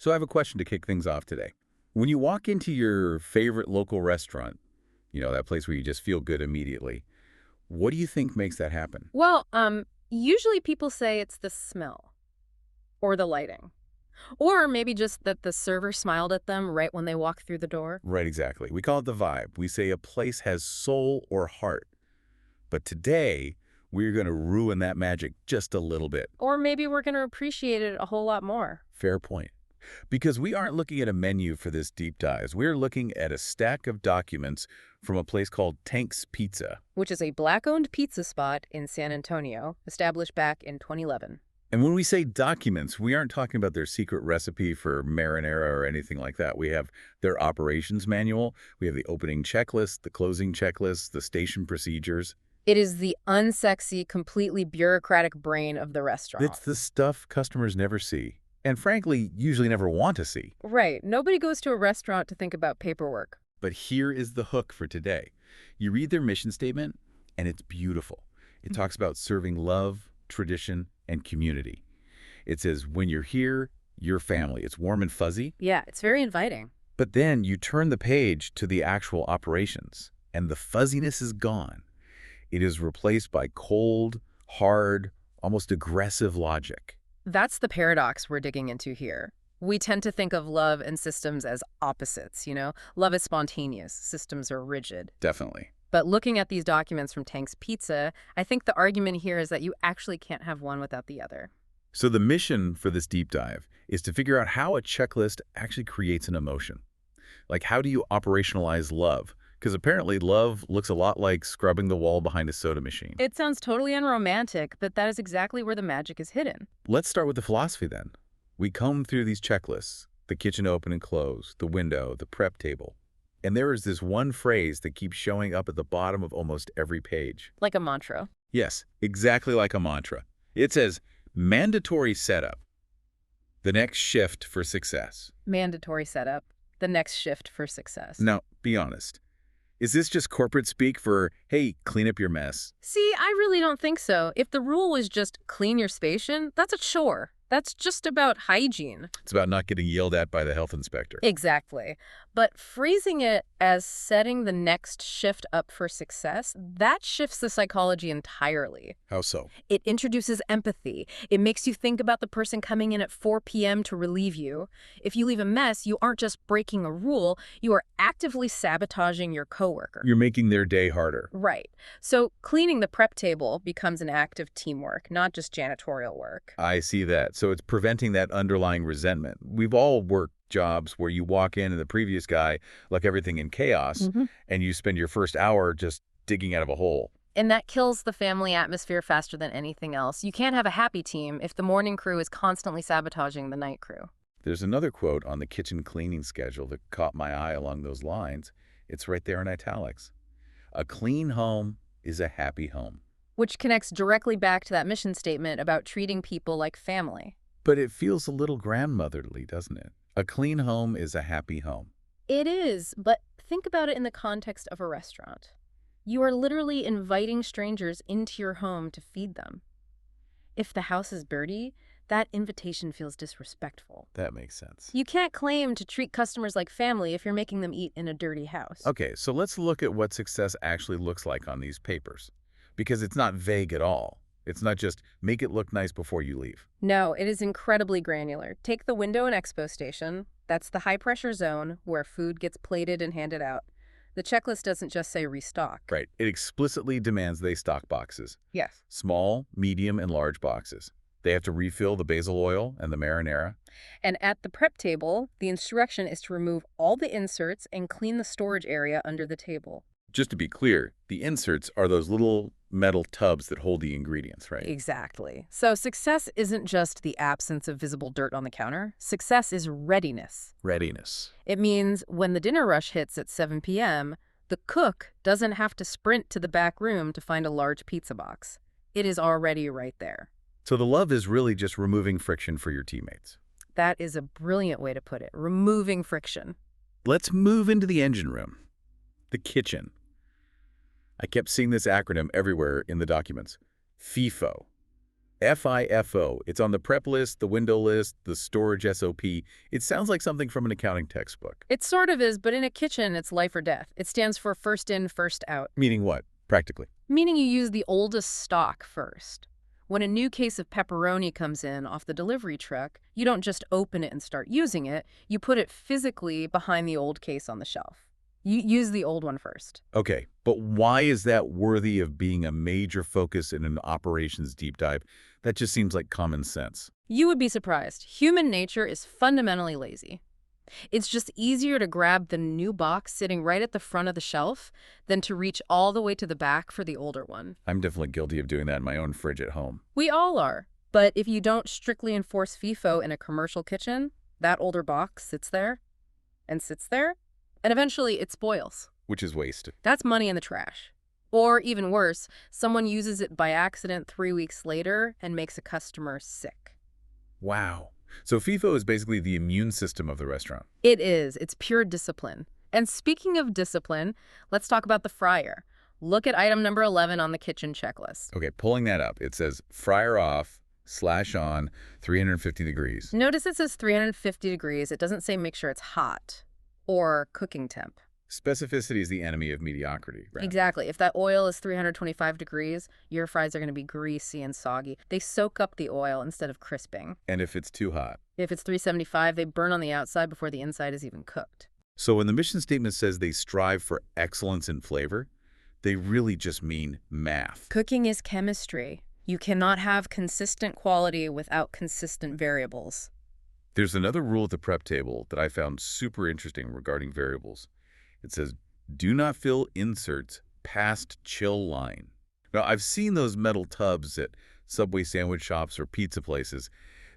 So I have a question to kick things off today. When you walk into your favorite local restaurant, that place where you just feel good immediately, what do you think makes that happen? Well, usually people say it's the smell or the lighting, or maybe just that the server smiled at them right when they walk through the door. Right, exactly. We call it the vibe. We say a place has soul or heart. But today, we're going to ruin that magic just a little bit. Or maybe we're going to appreciate it a whole lot more. Fair point. Because we aren't looking at a menu for this deep dive. We're looking at a stack of documents from a place called Tank's Pizza. Which is a Black-owned pizza spot in San Antonio, established back in 2011. And when we say documents, we aren't talking about their secret recipe for marinara or anything like that. We have their operations manual, we have the opening checklist, the closing checklist, the station procedures. It is the unsexy, completely bureaucratic brain of the restaurant. It's the stuff customers never see, and frankly, usually never want to see. Right. Nobody goes to a restaurant to think about paperwork. But here is the hook for today. You read their mission statement, and it's beautiful. It talks about serving love, tradition, and community. It says, when you're here, you're family. It's warm and fuzzy. Yeah, it's very inviting. But then you turn the page to the actual operations, and the fuzziness is gone. It is replaced by cold, hard, almost aggressive logic. That's the paradox we're digging into here. We tend to think of love and systems as opposites, Love is spontaneous, systems are rigid. Definitely. But looking at these documents from Tank's Pizza, I think the argument here is that you actually can't have one without the other. So the mission for this deep dive is to figure out how a checklist actually creates an emotion. Like, how do you operationalize love? Because apparently love looks a lot like scrubbing the wall behind a soda machine. It sounds totally unromantic, but that is exactly where the magic is hidden. Let's start with the philosophy then. We comb through these checklists, the kitchen open and close, the window, the prep table. And there is this one phrase that keeps showing up at the bottom of almost every page. Like a mantra. Yes, exactly like a mantra. It says, mandatory setup, the next shift for success. Mandatory setup, the next shift for success. Now, be honest. Is this just corporate speak for, hey, clean up your mess? See, I really don't think so. If the rule was just clean your station, that's a chore. That's just about hygiene. It's about not getting yelled at by the health inspector. Exactly. But phrasing it as setting the next shift up for success, that shifts the psychology entirely. How so? It introduces empathy. It makes you think about the person coming in at 4 p.m. to relieve you. If you leave a mess, you aren't just breaking a rule, you are actively sabotaging your coworker. You're making their day harder. Right. So cleaning the prep table becomes an act of teamwork, not just janitorial work. I see that. So it's preventing that underlying resentment. We've all worked jobs where you walk in and the previous guy left everything in chaos, and you spend your first hour just digging out of a hole. And that kills the family atmosphere faster than anything else. You can't have a happy team if the morning crew is constantly sabotaging the night crew. There's another quote on the kitchen cleaning schedule that caught my eye along those lines. It's right there in italics. A clean home is a happy home. Which connects directly back to that mission statement about treating people like family. But it feels a little grandmotherly, doesn't it? A clean home is a happy home. It is, but think about it in the context of a restaurant. You are literally inviting strangers into your home to feed them. If the house is dirty, that invitation feels disrespectful. That makes sense. You can't claim to treat customers like family if you're making them eat in a dirty house. Okay, so let's look at what success actually looks like on these papers. Because it's not vague at all. It's not just make it look nice before you leave. No, it is incredibly granular. Take the window and expo station. That's the high-pressure zone where food gets plated and handed out. The checklist doesn't just say restock. Right. It explicitly demands they stock boxes. Yes. Small, medium, and large boxes. They have to refill the basil oil and the marinara. And at the prep table, the instruction is to remove all the inserts and clean the storage area under the table. Just to be clear, the inserts are those little metal tubs that hold the ingredients, right? Exactly. So success isn't just the absence of visible dirt on the counter. Success is readiness. Readiness. It means when the dinner rush hits at 7 p.m., the cook doesn't have to sprint to the back room to find a large pizza box. It is already right there. So the love is really just removing friction for your teammates. That is a brilliant way to put it. Removing friction. Let's move into the engine room. The kitchen. I kept seeing this acronym everywhere in the documents. FIFO. FIFO. It's on the prep list, the window list, the storage SOP. It sounds like something from an accounting textbook. It sort of is, but in a kitchen, it's life or death. It stands for first in, first out. Meaning what, practically? Meaning you use the oldest stock first. When a new case of pepperoni comes in off the delivery truck, you don't just open it and start using it. You put it physically behind the old case on the shelf. You use the old one first. Okay, but why is that worthy of being a major focus in an operations deep dive? That just seems like common sense. You would be surprised. Human nature is fundamentally lazy. It's just easier to grab the new box sitting right at the front of the shelf than to reach all the way to the back for the older one. I'm definitely guilty of doing that in my own fridge at home. We all are. But if you don't strictly enforce FIFO in a commercial kitchen, that older box sits there and sits there, and eventually it spoils. Which is waste. That's money in the trash. Or even worse, someone uses it by accident 3 weeks later and makes a customer sick. Wow. So FIFO is basically the immune system of the restaurant. It is. It's pure discipline. And speaking of discipline, let's talk about the fryer. Look at item number 11 on the kitchen checklist. Okay, pulling that up, it says fryer off, slash on, 350 degrees. Notice it says 350 degrees. It doesn't say make sure it's hot or cooking temp. Specificity is the enemy of mediocrity, right? Exactly. If that oil is 325 degrees, your fries are going to be greasy and soggy. They soak up the oil instead of crisping. And if it's too hot? If it's 375, they burn on the outside before the inside is even cooked. So when the mission statement says they strive for excellence in flavor, they really just mean math. Cooking is chemistry. You cannot have consistent quality without consistent variables. There's another rule at the prep table that I found super interesting regarding variables. It says, do not fill inserts past chill line. Now, I've seen those metal tubs at Subway sandwich shops or pizza places.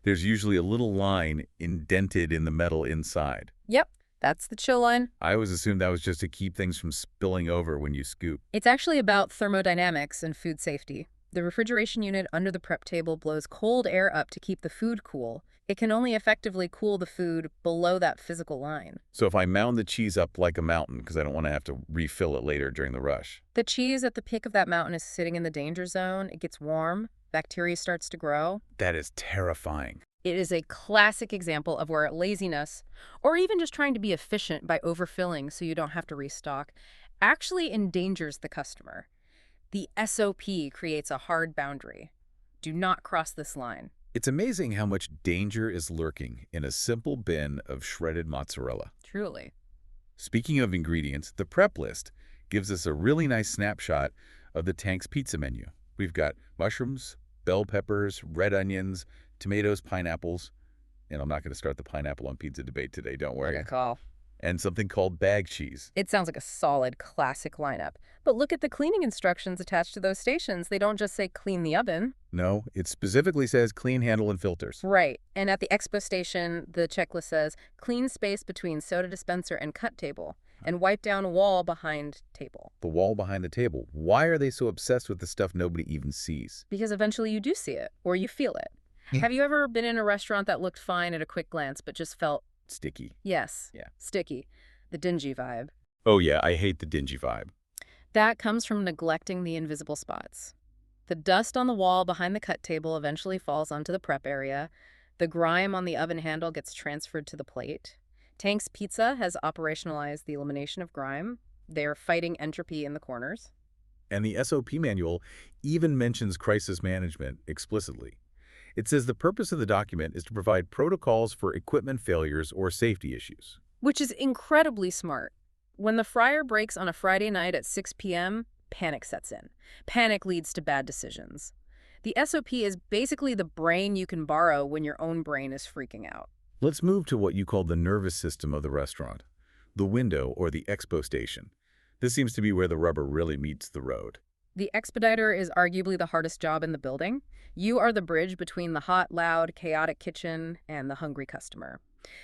There's usually a little line indented in the metal inside. Yep, that's the chill line. I always assumed that was just to keep things from spilling over when you scoop. It's actually about thermodynamics and food safety. The refrigeration unit under the prep table blows cold air up to keep the food cool. It can only effectively cool the food below that physical line. So if I mound the cheese up like a mountain because I don't want to have to refill it later during the rush. The cheese at the peak of that mountain is sitting in the danger zone. It gets warm. Bacteria starts to grow. That is terrifying. It is a classic example of where laziness, or even just trying to be efficient by overfilling so you don't have to restock, actually endangers the customer. The SOP creates a hard boundary. Do not cross this line. It's amazing how much danger is lurking in a simple bin of shredded mozzarella. Truly. Speaking of ingredients, the prep list gives us a really nice snapshot of the Tank's pizza menu. We've got mushrooms, bell peppers, red onions, tomatoes, pineapples, and I'm not going to start the pineapple on pizza debate today, don't worry. Like a call. And something called bag cheese. It sounds like a solid, classic lineup. But look at the cleaning instructions attached to those stations. They don't just say clean the oven. No, it specifically says clean handle and filters. Right. And at the expo station, the checklist says clean space between soda dispenser and cut table and wipe down wall behind table. The wall behind the table. Why are they so obsessed with the stuff nobody even sees? Because eventually you do see it or you feel it. Have you ever been in a restaurant that looked fine at a quick glance but just felt Sticky. yes, Yeah. sticky, the dingy vibe? Oh yeah, I hate the dingy vibe. That comes from neglecting the invisible spots. The dust on the wall behind the cut table eventually falls onto the prep area. The grime on the oven handle gets transferred to the plate. Tank's Pizza has operationalized the elimination of grime. They're fighting entropy in the corners. And the SOP manual even mentions crisis management explicitly. It says the purpose of the document is to provide protocols for equipment failures or safety issues. Which is incredibly smart. When the fryer breaks on a Friday night at 6 p.m., panic sets in. Panic leads to bad decisions. The SOP is basically the brain you can borrow when your own brain is freaking out. Let's move to what you call the nervous system of the restaurant, the window or the expo station. This seems to be where the rubber really meets the road. The expediter is arguably the hardest job in the building. You are the bridge between the hot, loud, chaotic kitchen and the hungry customer.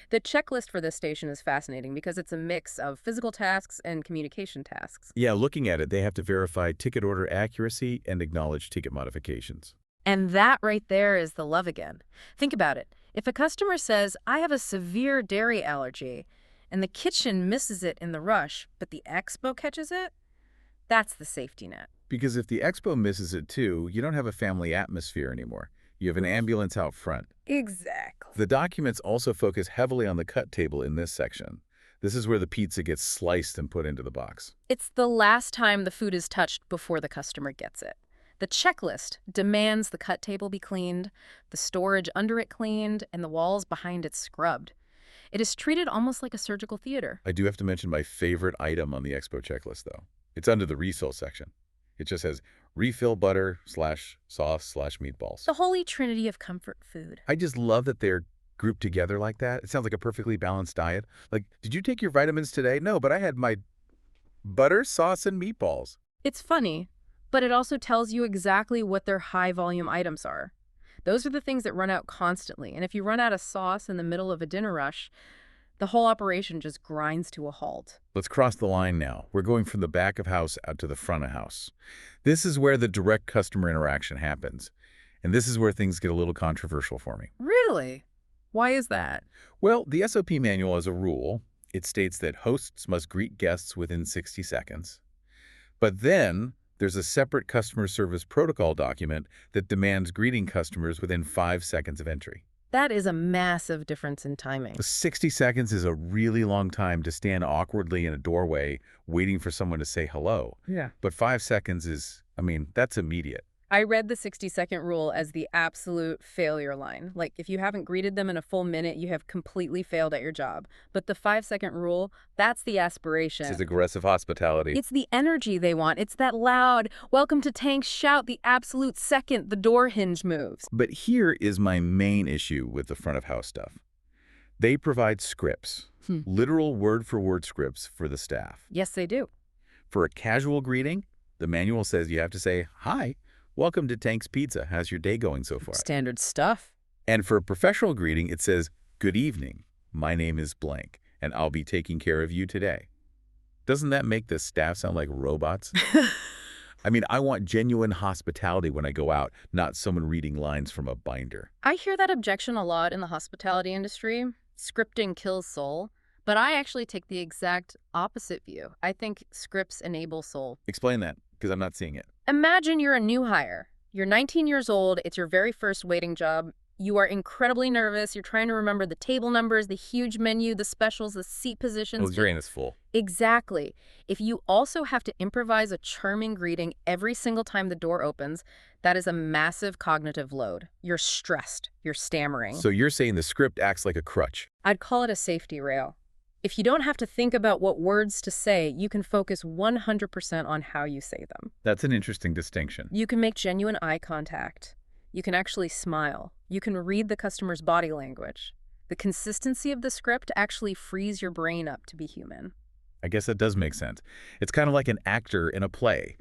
The checklist for this station is fascinating because it's a mix of physical tasks and communication tasks. Yeah, looking at it, they have to verify ticket order accuracy and acknowledge ticket modifications. And that right there is the love again. Think about it. If a customer says, I have a severe dairy allergy, and the kitchen misses it in the rush, but the expo catches it, that's the safety net. Because if the expo misses it too, you don't have a family atmosphere anymore. You have an ambulance out front. Exactly. The documents also focus heavily on the cut table in this section. This is where the pizza gets sliced and put into the box. It's the last time the food is touched before the customer gets it. The checklist demands the cut table be cleaned, the storage under it cleaned, and the walls behind it scrubbed. It is treated almost like a surgical theater. I do have to mention my favorite item on the Expo checklist, though. It's under the refill section. It just says refill butter / sauce / meatballs. The holy trinity of comfort food. I just love that they're grouped together like that. It sounds like a perfectly balanced diet. Like, did you take your vitamins today? No, but I had my butter, sauce, and meatballs. It's funny, but it also tells you exactly what their high-volume items are. Those are the things that run out constantly, and if you run out of sauce in the middle of a dinner rush, the whole operation just grinds to a halt. Let's cross the line now. We're going from the back of house out to the front of house. This is where the direct customer interaction happens. And this is where things get a little controversial for me. Really? Why is that? Well, the SOP manual as a rule, it states that hosts must greet guests within 60 seconds. But then there's a separate customer service protocol document that demands greeting customers within 5 seconds of entry. That is a massive difference in timing. 60 seconds is a really long time to stand awkwardly in a doorway waiting for someone to say hello. Yeah. But 5 seconds is, that's immediate. I read the 60-second rule as the absolute failure line. Like, if you haven't greeted them in a full minute, you have completely failed at your job. But the 5-second rule, that's the aspiration. This is aggressive hospitality. It's the energy they want. It's that loud, welcome to Tanks shout the absolute second the door hinge moves. But here is my main issue with the front of house stuff. They provide scripts, literal word-for-word scripts for the staff. Yes, they do. For a casual greeting, the manual says you have to say, "Hi, welcome to Tank's Pizza. How's your day going so far?" Standard stuff. And for a professional greeting, it says, "Good evening. My name is blank, and I'll be taking care of you today." Doesn't that make the staff sound like robots? I want genuine hospitality when I go out, not someone reading lines from a binder. I hear that objection a lot in the hospitality industry. Scripting kills soul. But I actually take the exact opposite view. I think scripts enable soul. Explain that, because I'm not seeing it. Imagine you're a new hire. You're 19 years old. It's your very first waiting job. You are incredibly nervous. You're trying to remember the table numbers, the huge menu, the specials, the seat positions. Oh, your brain is full. Exactly. If you also have to improvise a charming greeting every single time the door opens, that is a massive cognitive load. You're stressed. You're stammering. So you're saying the script acts like a crutch. I'd call it a safety rail. If you don't have to think about what words to say, you can focus 100% on how you say them. That's an interesting distinction. You can make genuine eye contact. You can actually smile. You can read the customer's body language. The consistency of the script actually frees your brain up to be human. I guess that does make sense. It's kind of like an actor in a play.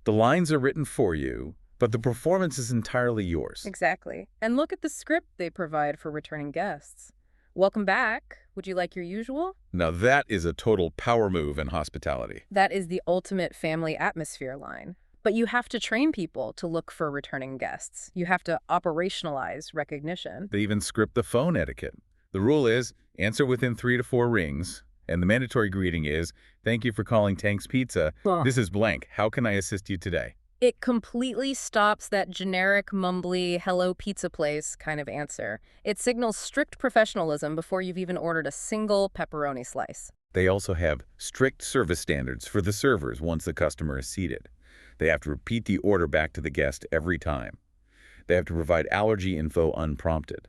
The lines are written for you, but the performance is entirely yours. Exactly. And look at the script they provide for returning guests. Welcome back. Would you like your usual? Now that is a total power move in hospitality. That is the ultimate family atmosphere line. But you have to train people to look for returning guests. You have to operationalize recognition. They even script the phone etiquette. The rule is answer within 3 to 4 rings, and the mandatory greeting is, "Thank you for calling Tank's Pizza. This is blank. How can I assist you today?" It completely stops that generic, mumbly, hello pizza place kind of answer. It signals strict professionalism before you've even ordered a single pepperoni slice. They also have strict service standards for the servers once the customer is seated. They have to repeat the order back to the guest every time. They have to provide allergy info unprompted.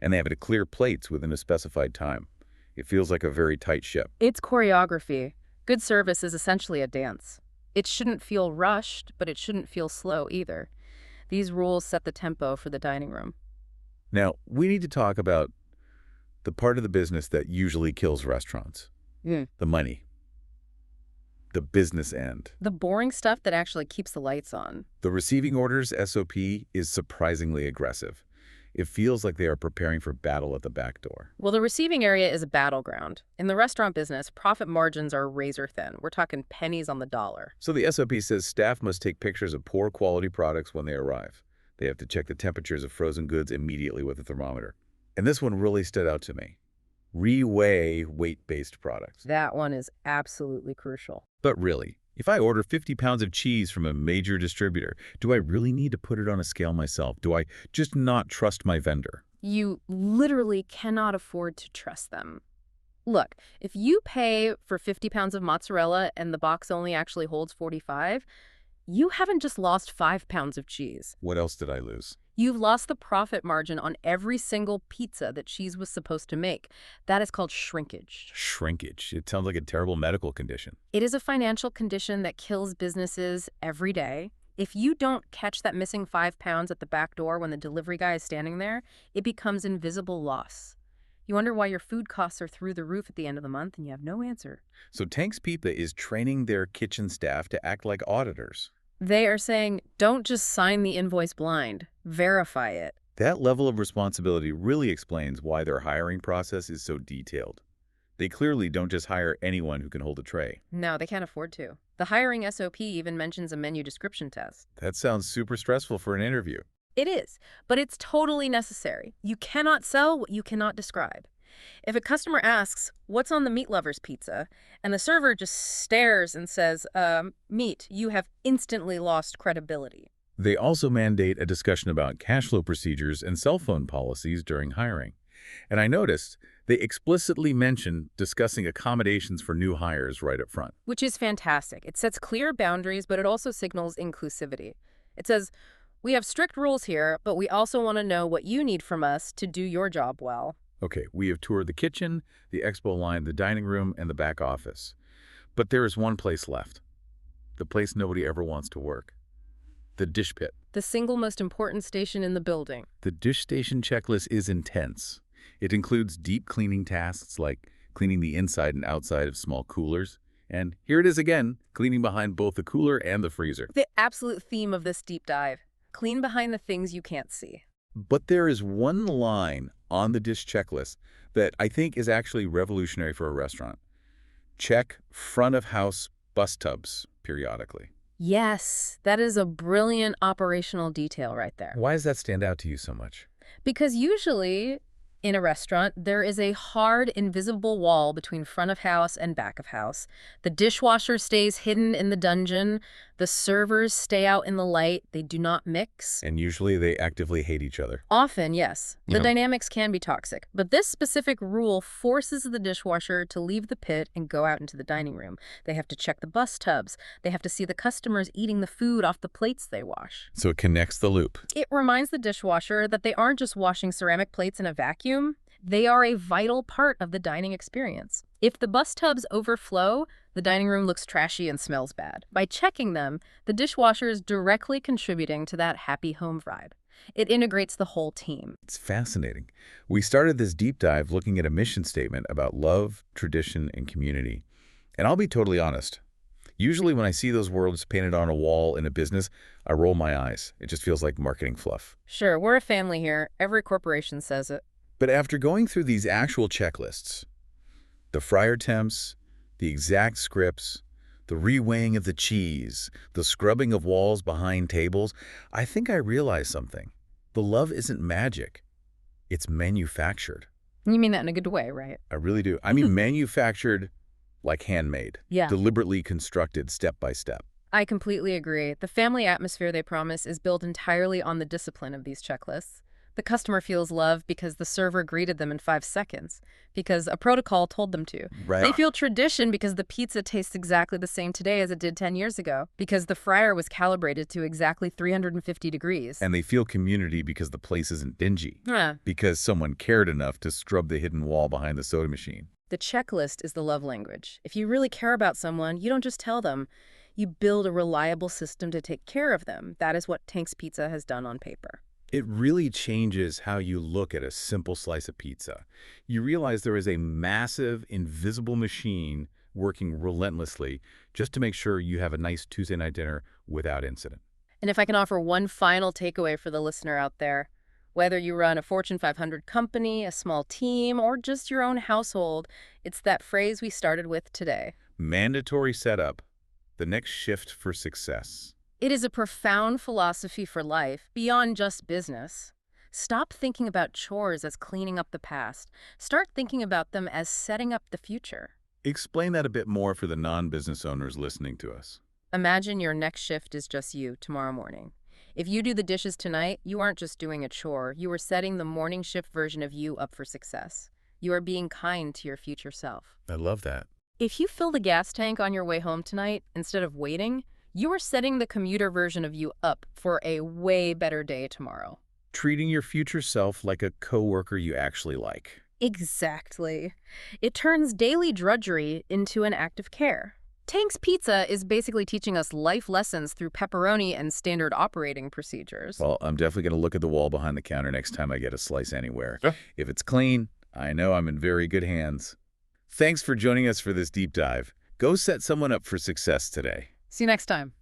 And they have to clear plates within a specified time. It feels like a very tight ship. It's choreography. Good service is essentially a dance. It shouldn't feel rushed, but it shouldn't feel slow either. These rules set the tempo for the dining room. Now, we need to talk about the part of the business that usually kills restaurants. The money. The business end. The boring stuff that actually keeps the lights on. The receiving orders SOP is surprisingly aggressive. It feels like they are preparing for battle at the back door. Well, the receiving area is a battleground. In the restaurant business, profit margins are razor thin. We're talking pennies on the dollar. So the SOP says staff must take pictures of poor quality products when they arrive. They have to check the temperatures of frozen goods immediately with a thermometer. And this one really stood out to me. Reweigh weight-based products. That one is absolutely crucial. But really, If I order 50 pounds of cheese from a major distributor, do I really need to put it on a scale myself? Do I just not trust my vendor? You literally cannot afford to trust them. Look, if you pay for 50 pounds of mozzarella and the box only actually holds 45, you haven't just lost 5 pounds of cheese. What else did I lose? You've lost the profit margin on every single pizza that cheese was supposed to make. That is called shrinkage. Shrinkage. It sounds like a terrible medical condition. It is a financial condition that kills businesses every day. If you don't catch that missing 5 pounds at the back door when the delivery guy is standing there, it becomes invisible loss. You wonder why your food costs are through the roof at the end of the month and you have no answer. So Tank's Pizza is training their kitchen staff to act like auditors. They are saying, don't just sign the invoice blind, verify it. That level of responsibility really explains why their hiring process is so detailed. They clearly don't just hire anyone who can hold a tray. No, they can't afford to. The hiring SOP even mentions a menu description test. That sounds super stressful for an interview. It is, but it's totally necessary. You cannot sell what you cannot describe. If a customer asks, what's on the meat lover's pizza, and the server just stares and says, meat, you have instantly lost credibility. They also mandate a discussion about cash flow procedures and cell phone policies during hiring. And I noticed they explicitly mention discussing accommodations for new hires right up front. Which is fantastic. It sets clear boundaries, but it also signals inclusivity. It says, we have strict rules here, but we also want to know what you need from us to do your job well. Okay, we have toured the kitchen, the expo line, the dining room, and the back office. But there is one place left. The place nobody ever wants to work. The dish pit. The single most important station in the building. The dish station checklist is intense. It includes deep cleaning tasks like cleaning the inside and outside of small coolers. And here it is again, cleaning behind both the cooler and the freezer. The absolute theme of this deep dive. Clean behind the things you can't see. But there is one line on the dish checklist that I think is actually revolutionary for a restaurant. Check front of house bus tubs periodically. Yes, that is a brilliant operational detail right there. Why does that stand out to you so much? Because usually in a restaurant, there is a hard, invisible wall between front of house and back of house. The dishwasher stays hidden in the dungeon. The servers stay out in the light. They do not mix. And usually they actively hate each other. Often, yes. The Yeah. dynamics can be toxic. But this specific rule forces the dishwasher to leave the pit and go out into the dining room. They have to check the bus tubs. They have to see the customers eating the food off the plates they wash. So it connects the loop. It reminds the dishwasher that they aren't just washing ceramic plates in a vacuum. They are a vital part of the dining experience. If the bus tubs overflow, the dining room looks trashy and smells bad. By checking them, the dishwasher is directly contributing to that happy home vibe. It integrates the whole team. It's fascinating. We started this deep dive looking at a mission statement about love, tradition, and community. And I'll be totally honest. Usually when I see those words painted on a wall in a business, I roll my eyes. It just feels like marketing fluff. Sure, we're a family here. Every corporation says it. But after going through these actual checklists, the fryer temps, the exact scripts, the reweighing of the cheese, the scrubbing of walls behind tables, I think I realized something. The love isn't magic. It's manufactured. You mean that in a good way, right? I really do. I mean manufactured like handmade, Yeah. deliberately constructed step by step. I completely agree. The family atmosphere they promise is built entirely on the discipline of these checklists. The customer feels love because the server greeted them in 5 seconds, because a protocol told them to. Right. They feel tradition because the pizza tastes exactly the same today as it did 10 years ago, because the fryer was calibrated to exactly 350 degrees. And they feel community because the place isn't dingy, Yeah. because someone cared enough to scrub the hidden wall behind the soda machine. The checklist is the love language. If you really care about someone, you don't just tell them. You build a reliable system to take care of them. That is what Tank's Pizza has done on paper. It really changes how you look at a simple slice of pizza. You realize there is a massive, invisible machine working relentlessly just to make sure you have a nice Tuesday night dinner without incident. And if I can offer one final takeaway for the listener out there, whether you run a Fortune 500 company, a small team, or just your own household, it's that phrase we started with today. Mandatory setup, the next shift for success. It is a profound philosophy for life, beyond just business. Stop thinking about chores as cleaning up the past. Start thinking about them as setting up the future. Explain that a bit more for the non-business owners listening to us. Imagine your next shift is just you tomorrow morning. If you do the dishes tonight, you aren't just doing a chore, you are setting the morning shift version of you up for success. You are being kind to your future self. I love that. If you fill the gas tank on your way home tonight instead of waiting, you are setting the commuter version of you up for a way better day tomorrow. Treating your future self like a coworker you actually like. Exactly. It turns daily drudgery into an act of care. Tank's Pizza is basically teaching us life lessons through pepperoni and standard operating procedures. Well, I'm definitely going to look at the wall behind the counter next time I get a slice anywhere. Yeah. If it's clean, I know I'm in very good hands. Thanks for joining us for this deep dive. Go set someone up for success today. See you next time.